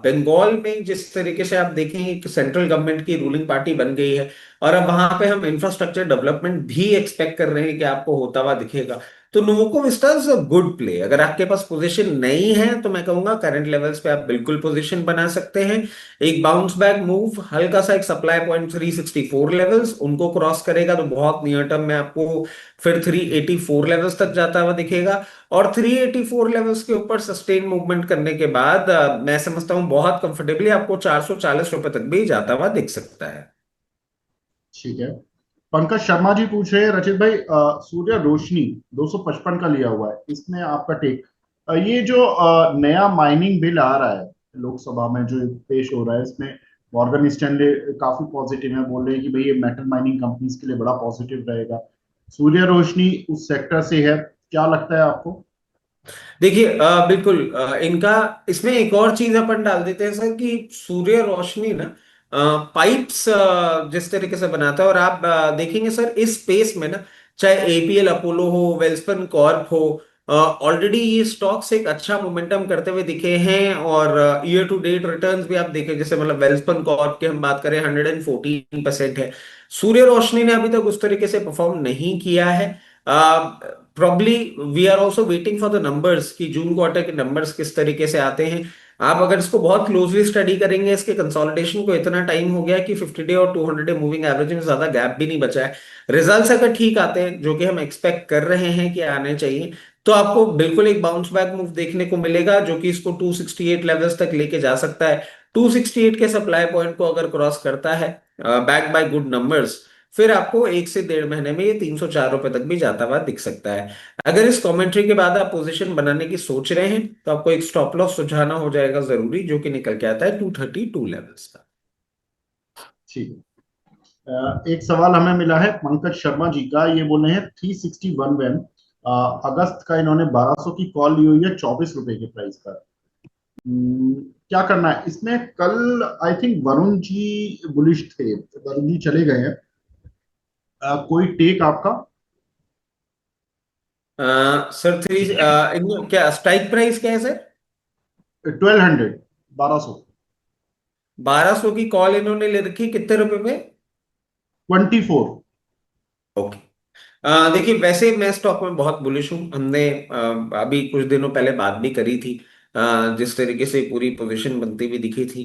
बंगाल में जिस तरीके से आप देखेंगे कि सेंट्रल गवर्नमेंट की रूलिंग पार्टी बन गई है और अब वहां पे हम इंफ्रास्ट्रक्चर डेवलपमेंट भी एक्सपेक्ट कर रहे हैं कि आपको होता हुआ दिखेगा। तो Nuvoco Vista is a good play. अगर आपके पास पोजीशन नहीं है तो मैं कहूंगा करंट लेवल्स पे आप बिल्कुल पोजीशन बना सकते हैं। एक बाउंस बैक मूव, हल्का सा एक सप्लाई पॉइंट 364 लेवल्स उनको क्रॉस करेगा तो बहुत नियर टर्म में आपको फिर 384 लेवल्स तक जाता हुआ दिखेगा। और 384 लेवल्स के ऊपर सस्टेन मूवमेंट करने के बाद मैं समझता हूं बहुत कंफर्टेबली आपको 440 रुपए तक भी जाता हुआ दिख सकता है। ठीक है। पंकज शर्मा जी पूछ रहे हैं रचित भाई, सूर्य रोशनी 255 का लिया हुआ है, इसमें आपका टेक? ये जो नया माइनिंग बिल आ रहा है लोकसभा में जो पेश हो रहा है, इसमें मॉर्गन स्टैनले काफी पॉजिटिव है, बोल रहे हैं कि भाई ये मेटल माइनिंग कंपनीज के लिए बड़ा पॉजिटिव रहेगा। सूर्य रोशनी उस सेक्टर से है, क्या लगता है आपको? देखिए बिल्कुल इनका इसमें एक और चीज अपन डाल देते हैं सर कि सूर्य रोशनी ना पाइप्स जिस तरीके से बनाता है और आप देखेंगे सर इस स्पेस में ना, चाहे एपीएल अपोलो हो, वेल्सपन कॉर्प हो, ऑलरेडी ये स्टॉक्स एक अच्छा मोमेंटम करते हुए दिखे हैं। और ईयर टू डेट रिटर्न्स भी आप देखें, जैसे मतलब वेल्सपन कॉर्प की हम बात करें 114% है। सूर्य रोशनी ने अभी तक उस तरीके से परफॉर्म नहीं किया है। Probably we are also waiting for the numbers कि जून क्वार्टर के नंबर्स किस तरीके से आते हैं। आप अगर इसको बहुत क्लोजली स्टडी करेंगे, इसके कंसोलिडेशन को इतना टाइम हो गया कि 50 डे और 200 डे मूविंग एवरेज में ज्यादा गैप भी नहीं बचा है। रिजल्ट्स अगर ठीक आते हैं जो कि हम एक्सपेक्ट कर रहे हैं कि आने चाहिए तो आपको बिल्कुल एक बाउंस बैक मूव देखने को मिलेगा जो कि इसको 268 लेवल्स तक लेके जा सकता है। 268 के सप्लाई पॉइंट को अगर क्रॉस करता है बैक बाय गुड नंबर्स, फिर आपको 1 से 1.5 महीने में ये 304 रुपए तक भी जाता हुआ दिख सकता है। अगर इस कमेंट्री के बाद आप पोजीशन बनाने की सोच रहे हैं तो आपको एक स्टॉप लॉस सुझाना हो जाएगा जरूरी, जो कि निकल के आता है 232 लेवल्स का। ठीक है। एक सवाल हमें मिला है पंकज शर्मा जी का, ये बोल रहे हैं 361 वैन अगस्त का इन्होंने 1200 की कॉल ली हुई है 24 रुपए के प्राइस पर। क्या करना है इसमें? कल I think Varun ji bullish थे, वरुण जी चले गए हैं। कोई टेक आपका? सर क्या स्ट्राइक प्राइस क्या है सर? 1200, 1200। 1200 की कॉल इन्होंने ले रखी, कितने रुपए पे? 24। ओके। देखिए वैसे मैं स्टॉक में बहुत बुलिश हूँ। हमने अभी कुछ दिनों पहले बात भी करी थी, जिस तरीके से पूरी पोजीशन बनती हुई दिखी थी।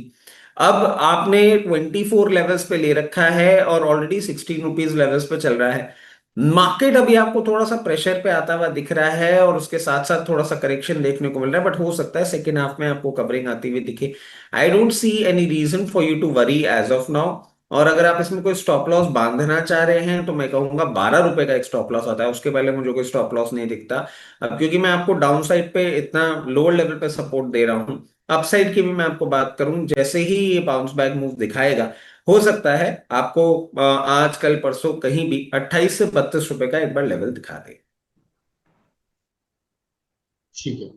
अब आपने 24 लेवल्स पे ले रखा है और ऑलरेडी 16 रुपीज लेवल्स पे चल रहा है। मार्केट अभी आपको थोड़ा सा प्रेशर पे आता हुआ दिख रहा है और उसके साथ साथ थोड़ा सा करेक्शन देखने को मिल रहा है, बट हो सकता है सेकेंड हाफ में आपको कवरिंग आती हुई दिखे। I don't see any reason for you to worry as of now. और अगर आप इसमें कोई स्टॉप लॉस बांधना चाह रहे हैं तो मैं कहूंगा 12 रुपए का एक स्टॉप लॉस आता है, उसके पहले मुझे कोई स्टॉप लॉस नहीं दिखता। अब क्योंकि मैं आपको डाउन साइड पे इतना लोअर लेवल पे सपोर्ट दे रहा हूं, अपसाइड की भी मैं आपको बात करूं, जैसे ही ये बाउंस बैक मूव दिखाएगा हो सकता है आपको आज कल परसों कहीं भी 28 से 32 रुपए का एक बार लेवल दिखा दे। ठीक है।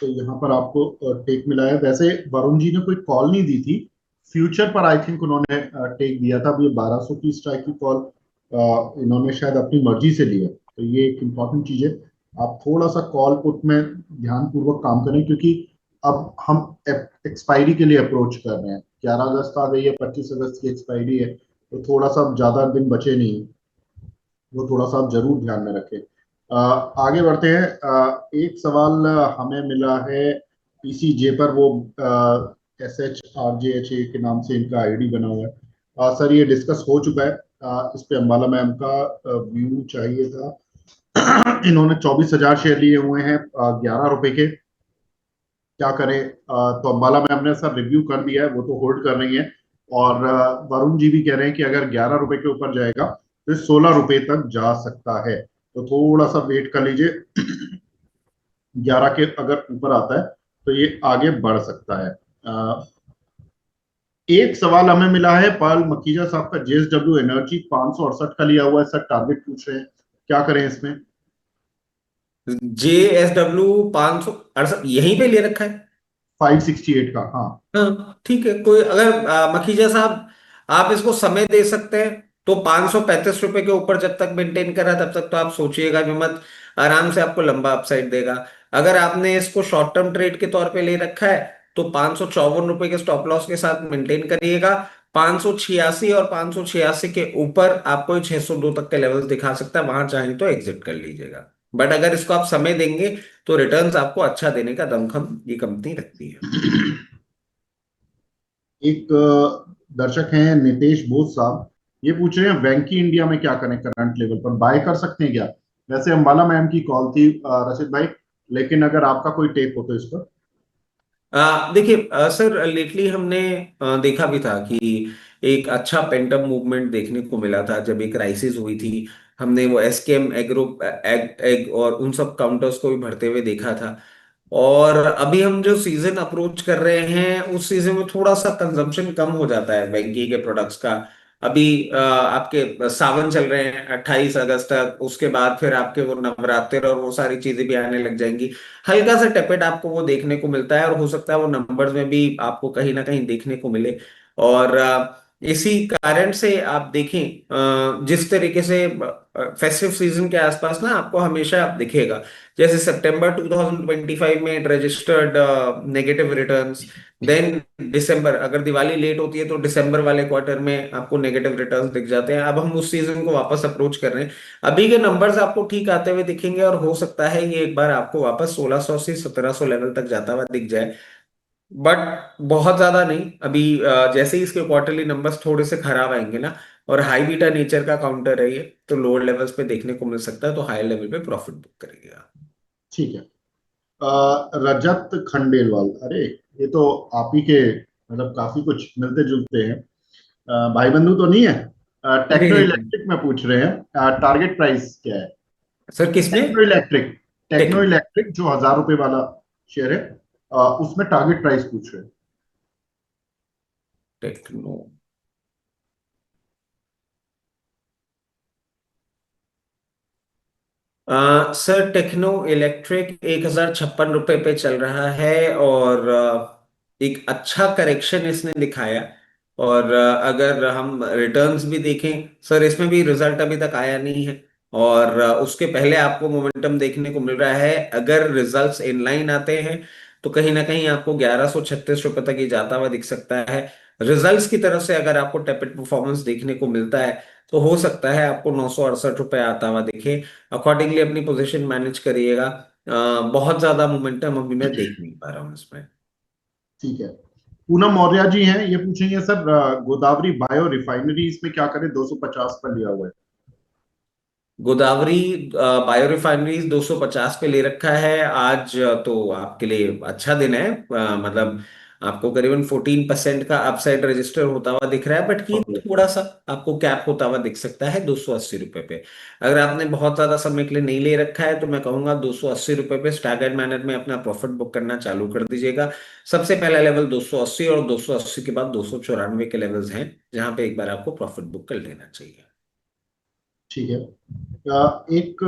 तो यहाँ पर आपको टेक मिला है। वैसे वरुण जी ने कोई कॉल नहीं दी थी, फ्यूचर पर आई थिंक उन्होंने टेक दिया था। अब ये 1200 की स्ट्राइक की कॉल इन्होंने शायद अपनी मर्जी से ली है, तो ये एक इम्पॉर्टेंट चीज है। आप थोड़ा सा कॉल पुट में ध्यान पूर्वक काम करें, क्योंकि अब हम एक्सपायरी के लिए अप्रोच कर रहे हैं। 11 अगस्त आ गई है, 25 अगस्त की एक्सपायरी है, तो थोड़ा सा ज्यादा दिन बचे नहीं, वो थोड़ा सा आप जरूर ध्यान में रखें। आगे बढ़ते हैं। एक सवाल हमें मिला है पीसीजे पर, वो SHRJHA के नाम से इनका आईडी बना हुआ है। सर ये डिस्कस हो चुका है, इस पे अंबाला मैम का व्यू चाहिए था। इन्होंने 24,000 शेयर लिए हुए हैं 11 रुपए के। क्या करें? तो अंबाला मैम ने सर रिव्यू कर दिया है, वो तो होल्ड कर रही है। और वरुण जी भी कह रहे हैं कि अगर 11 रुपए के ऊपर जाएगा तो 16 रुपए तक जा सकता है, तो थोड़ा सा वेट कर लीजिए। 11 के अगर ऊपर आता है तो ये आगे बढ़ सकता है। एक सवाल हमें मिला है पाल मकीजा साहब का, JSW एनर्जी 568 का लिया हुआ है सर, टारगेट पूछ रहे हैं, क्या करें इसमें? JSW 568 यहीं पे ले रखा है। 568 का, हाँ। हाँ ठीक है। कोई अगर मखीजा साहब आप इसको समय दे सकते हैं तो 535 रुपए के ऊपर जब तक मेंटेन करा तब तक तो आप सोचिएगा भी मत, आराम से आपको लंबा अपसाइड देगा। अगर आपने इसको शॉर्ट टर्म ट्रेड के तौर पे ले रखा है तो 554 रुपए के स्टॉप लॉस के साथ मेंटेन करिएगा। 586 और 586 के ऊपर आपको 602 तक के लेवल्स दिखा सकता है, वहां चाहे तो एग्जिट कर लीजिएगा। बट अगर इसको आप समय देंगे तो रिटर्न्स आपको अच्छा देने का दमखम ये कंपनी रखती है। एक दर्शक हैं नितेश बोस साहब, ये पूछ रहे हैं वेंकी इंडिया में क्या करें, करंट लेवल पर बाय कर सकते हैं क्या? वैसे अंबाला मैम की कॉल थी रशीद भाई, लेकिन अगर आपका कोई टेक हो तो इस पर। देखिए सर लेटली हमने देखा भी था कि एक अच्छा पेंटअप मूवमेंट देखने को मिला था जब एक क्राइसिस हुई थी। हमने वो एसकेएम एग्रो एग और उन सब काउंटर्स को भी बढ़ते हुए देखा था। और अभी हम जो सीजन अप्रोच कर रहे हैं उस सीजन में थोड़ा सा कंजम्पशन कम हो जाता है वेंकी के प्रोडक्ट्स का। अभी आपके सावन चल रहे हैं 28 अगस्त तक, उसके बाद फिर आपके वो नवरात्र और वो सारी चीजें भी आने लग जाएंगी। हल्का सा टेपेड आपको वो देखने को मिलता है और हो सकता है वो नंबर्स में भी आपको कहीं ना कहीं देखने को मिले। और इसी कारण से आप देखें जिस तरीके से फेस्टिव सीजन के आसपास ना आपको हमेशा दिखेगा, जैसे सितंबर 2025 में it registered negative returns. Then दिसंबर, अगर दिवाली लेट होती है तो दिसंबर वाले क्वार्टर में आपको नेगेटिव रिटर्न्स दिख जाते हैं। अब हम उस सीजन को वापस अप्रोच कर रहे हैं, अभी के नंबर्स आपको ठीक आते हुए दिखेंगे और हो सकता है ये एक बार आपको वापस 1600 से 1700 लेवल तक जाता हुआ दिख जाए। बट बहुत ज्यादा नहीं अभी, जैसे ही इसके क्वार्टरली नंबर्स थोड़े से खराब आएंगे ना और हाई बीटा नेचर का काउंटर है ये, तो लोअर लेवल्स पे देखने को मिल सकता है, तो हायर लेवल पे प्रॉफिट बुक करेंगे आप। ठीक है। रजत खंडेलवाल, अरे ये तो आप ही के मतलब काफी कुछ मिलते जुलते हैं। भाई बंधु तो नहीं है? टेक्नो इलेक्ट्रिक में पूछ रहे हैं, टारगेट प्राइस क्या है? सर किसमें? Techno electric. Techno techno. Electric जो 1,000 रुपए वाला शेयर है, उसमें टारगेट प्राइस पूछ रहे हैं। टेक्नो। सर टेक्नो इलेक्ट्रिक 1,056 रुपए पे चल रहा है, और एक अच्छा करेक्शन इसने दिखाया। और अगर हम रिटर्न्स भी देखें सर, इसमें भी रिजल्ट अभी तक आया नहीं है, और उसके पहले आपको मोमेंटम देखने को मिल रहा है। अगर रिजल्ट्स इनलाइन आते हैं तो कहीं ना कहीं आपको 1,136 रुपए तक ही जाता हुआ दिख सकता है। रिजल्ट्स की तरफ से अगर आपको टेपिड परफॉर्मेंस देखने को मिलता है तो हो सकता है आपको 968 रुपए आता हुआ दिखे। अकॉर्डिंगली अपनी पोजीशन मैनेज करिएगा। बहुत ज्यादा मोमेंटम अभी मैं देख नहीं पा रहा हूँ इसमें। ठीक है। पूनम मौर्य जी हैं, ये पूछेंगे सर, गोदावरी बायो रिफाइनरी इसमें क्या करें? 250 पर लिया हुआ है। गोदावरी बायो रिफाइनरीज 250 पे ले रखा है आज। तो आपके लिए अच्छा दिन है। मतलब आपको करीबन 14% का अपसाइड रजिस्टर होता हुआ दिख रहा है, बट ये ओके। थोड़ा सा आपको कैप होता हुआ दिख सकता है 280 रुपए पे। अगर आपने बहुत ज्यादा समय के लिए नहीं ले रखा है तो मैं कहूंगा 280 रुपए पे स्टैगर्ड मैनर में अपना प्रॉफिट बुक करना चालू कर दीजिएगा। सबसे पहला लेवल 280, और 280 के बाद 294 के लेवल्स हैं जहां पे एक बार आपको प्रॉफिट बुक कर लेना चाहिए। ठीक है। एक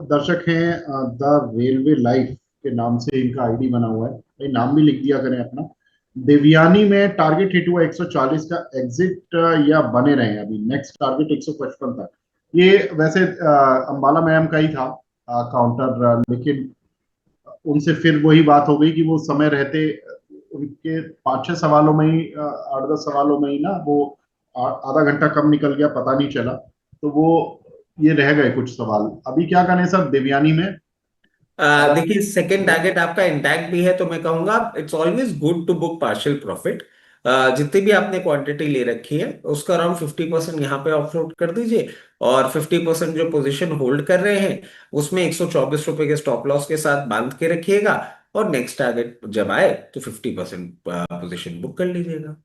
दर्शक हैं, द रेलवे लाइफ के नाम से इनका आईडी बना हुआ है, भाई नाम भी लिख दिया करें अपना। देवयानी में टारगेट हिट हुआ 140 का, एग्जिट या बने रहे? अभी नेक्स्ट टारगेट 155 था। ये वैसे अंबाला मैम का ही था काउंटर, लेकिन उनसे फिर वही बात हो गई कि वो समय रहते उनके 5-6 सवालों में ही, 8-10 सवालों में ही ना वो आधा घंटा कम निकल गया, पता नहीं चला। तो वो ये रह गए कुछ सवाल। अभी क्या करें सर देवयानी में? देखिए सेकंड टारगेट आपका इंटैक्ट भी है, तो मैं कहूंगा it's always good to book partial profit. जितनी भी आपने क्वांटिटी ले रखी है उसका अराउंड 50% यहाँ पे ऑफलोड कर दीजिए, और 50% जो पोजीशन होल्ड कर रहे हैं उसमें 124 रुपए के स्टॉप लॉस के साथ बांध के रखिएगा, और नेक्स्ट टारगेट जब आए तो 50% पोजीशन बुक कर लीजिएगा।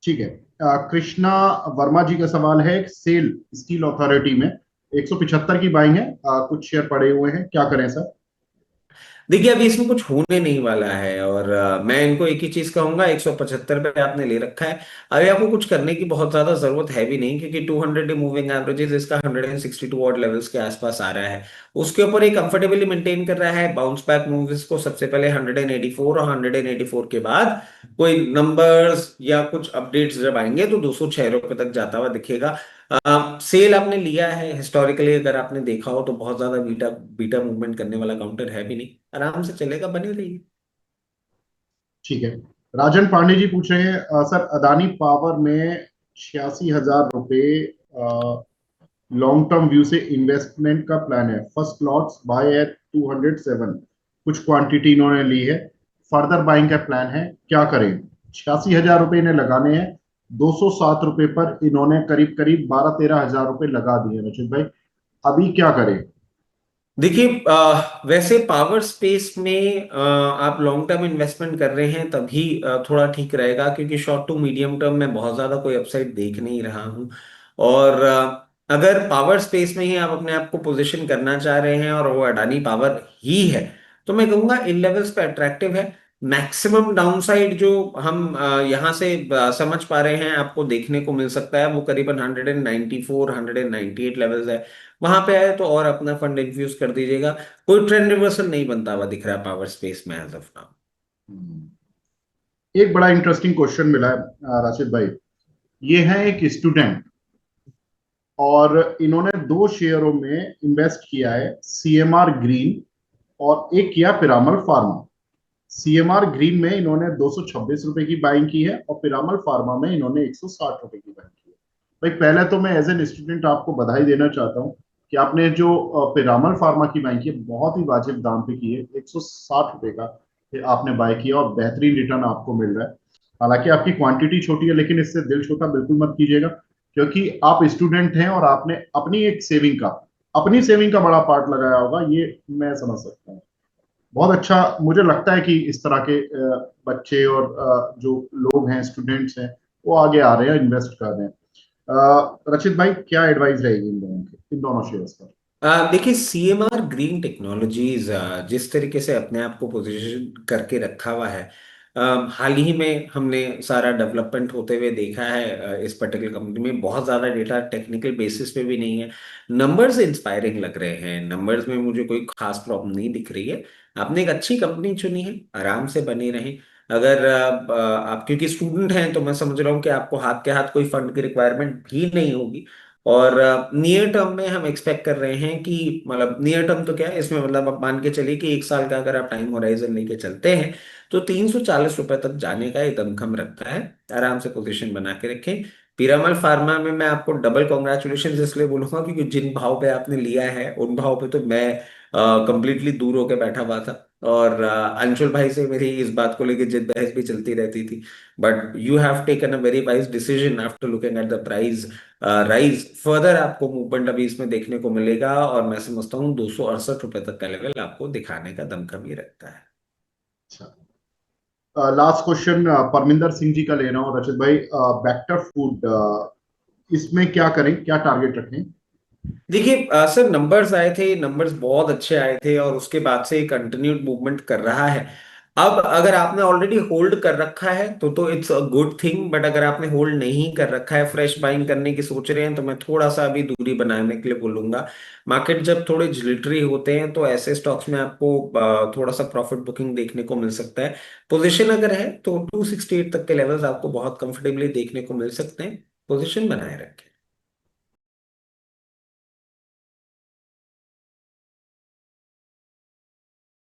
ठीक है। कृष्णा वर्मा जी का सवाल है, सेल स्टील अथॉरिटी में 175 की बाइंग है, कुछ शेयर पड़े हुए हैं, क्या करें सर? देखिए अभी इसमें कुछ होने नहीं वाला है, और मैं इनको एक ही चीज कहूंगा, 175 पे आपने ले रखा है। अभी आपको कुछ करने की बहुत ज्यादा जरूरत है भी नहीं, क्योंकि 200 डे मूविंग एवरेजेस इसका 162 ऑड लेवल्स के आसपास आ रहा है। उसके ऊपर एक कंफर्टेबली मेंटेन कर रहा है। बाउंस बैक मूव इसको सबसे पहले 184, और 184 के बाद कोई नंबर्स या कुछ अपडेट्स जब आएंगे तो 206 रुपए तक जाता हुआ दिखेगा। सेल आपने लिया है, हिस्टोरिकली अगर आपने देखा हो तो बहुत ज्यादा बीटा बीटा मूवमेंट करने वाला काउंटर है भी नहीं, आराम से चलेगा, बने रहिए। ठीक है। राजन पांडे जी पूछ रहे हैं, सर अदानी पावर में 86,000 रुपए लॉन्ग टर्म व्यू से इन्वेस्टमेंट का प्लान है। फर्स्ट लॉट्स बाय एट 207, कुछ क्वांटिटी इन्होंने ली है, फर्दर बाइंग का प्लान है, क्या करें? 86,000 रुपए इन्हें लगाने हैं। 207 रुपए पर इन्होंने करीब करीब 12-13 हजार रुपए लगा दिए रचित भाई, अभी क्या करें? देखिए वैसे पावर स्पेस में आप लॉन्ग टर्म इन्वेस्टमेंट कर रहे हैं तभी थोड़ा ठीक रहेगा, क्योंकि शॉर्ट टू मीडियम टर्म में बहुत ज्यादा कोई अपसाइड देख नहीं रहा हूं। और अगर पावर स्पेस में ही आप अपने आप को पोजीशन करना चाह रहे हैं और वो अडानी पावर ही है, तो मैं कहूंगा इन लेवल्स पे अट्रैक्टिव है। मैक्सिमम डाउनसाइड जो हम यहाँ से समझ पा रहे हैं आपको देखने को मिल सकता है, वो करीबन 194 198 लेवल्स है। वहां पे आए तो और अपना फंड इन्फ्यूज कर दीजिएगा। कोई ट्रेंड रिवर्सल नहीं बनता हुआ दिख रहा है पावर स्पेस में एज ऑफ नाउ। एक बड़ा इंटरेस्टिंग क्वेश्चन मिला है राशिद भाई। ये है एक स्टूडेंट, और इन्होंने 2 शेयरों में इन्वेस्ट किया है, सीएमआर ग्रीन और एक किया पिरामल फार्मा। सीएमआर ग्रीन में इन्होंने 226 रुपए की बाइंग की है, और पिरामल फार्मा में इन्होंने 160 रुपए की बाइंग की है। भाई पहले तो मैं एज एन स्टूडेंट आपको बधाई देना चाहता हूँ कि आपने जो पिरामल फार्मा की बाइंग की है बहुत ही वाजिब दाम पे की है। 160 रुपए का आपने बाय किया और बेहतरीन रिटर्न आपको मिल रहा है। हालांकि आपकी क्वांटिटी छोटी है, लेकिन इससे दिल छोटा बिल्कुल मत कीजिएगा। क्योंकि आप स्टूडेंट हैं और आपने अपनी सेविंग का बड़ा पार्ट लगाया होगा, ये मैं समझ सकता हूँ। बहुत अच्छा, मुझे लगता है कि इस तरह के बच्चे और जो लोग हैं, स्टूडेंट्स हैं, वो आगे आ रहे हैं, इन्वेस्ट कर रहे हैं। रचित भाई, क्या एडवाइस रहेगी इन दोनों शेयर्स पर? देखिए, सीएमआर ग्रीन टेक्नोलॉजीज जिस तरीके से अपने आप को पोजीशन करके रखा हुआ है, हाल ही में हमने सारा डेवलपमेंट होते हुए देखा है। इस पर्टिकुलर कंपनी में बहुत ज़्यादा डेटा टेक्निकल बेसिस पे भी नहीं है। नंबर्स इंस्पायरिंग लग रहे हैं, नंबर्स में मुझे कोई खास प्रॉब्लम नहीं दिख रही है। आपने एक अच्छी कंपनी चुनी है, आराम से बने रहें। अगर आप क्योंकि स्टूडेंट हैं, तो मैं समझ रहा हूँ कि आपको हाथ के हाथ कोई फंड की रिक्वायरमेंट भी नहीं होगी। और नियर टर्म में हम एक्सपेक्ट कर रहे हैं कि, मतलब नियर टर्म तो क्या है इसमें, मतलब आप मान के चलिए कि 1 साल का अगर आप टाइम होराइजन लेके चलते हैं, तो 340 रुपए तक जाने का एक दमखम रखता है। आराम से पोजीशन बना के रखें। पीरामल फार्मा में मैं आपको डबल कॉन्ग्रेचुलेशन इसलिए बोलूंगा क्योंकि जिन भाव पे आपने लिया है उन भाव पे तो मैं कंप्लीटली दूर होके बैठा हुआ था। और अंशुल भाई से मेरी इस बात को लेकर जिद बहस भी चलती रहती थी। But you have taken a very wise decision after looking at the price rise further. आपको मूवमेंट अभी इसमें देखने को मिलेगा, और मैं समझता हूँ 268 रुपए तक का लेवल आपको दिखाने का दमखम ही रखता है। अच्छा, लास्ट क्वेश्चन परमिंदर सिंह जी का ले रहा हूँ रचित भाई। बेक्टर फूड, इसमें क्या करें, क्या टारगेट रखें? देखिए सर, नंबर्स आए थे, नंबर्स बहुत अच्छे आए थे, और उसके बाद से कंटिन्यूड मूवमेंट कर रहा है। अब अगर आपने ऑलरेडी होल्ड कर रखा है तो it's a good thing. But अगर आपने होल्ड नहीं कर रखा है, फ्रेश बाइंग करने की सोच रहे हैं, तो मैं थोड़ा सा अभी दूरी बनाने के लिए बोलूंगा। मार्केट जब थोड़े जिलिटरी होते हैं तो ऐसे स्टॉक्स में आपको थोड़ा सा प्रॉफिट बुकिंग देखने को मिल सकता है। पोजीशन अगर है तो 268 तक के लेवल्स आपको बहुत कंफर्टेबली देखने को मिल सकते हैं। पोजीशन बनाए रखें।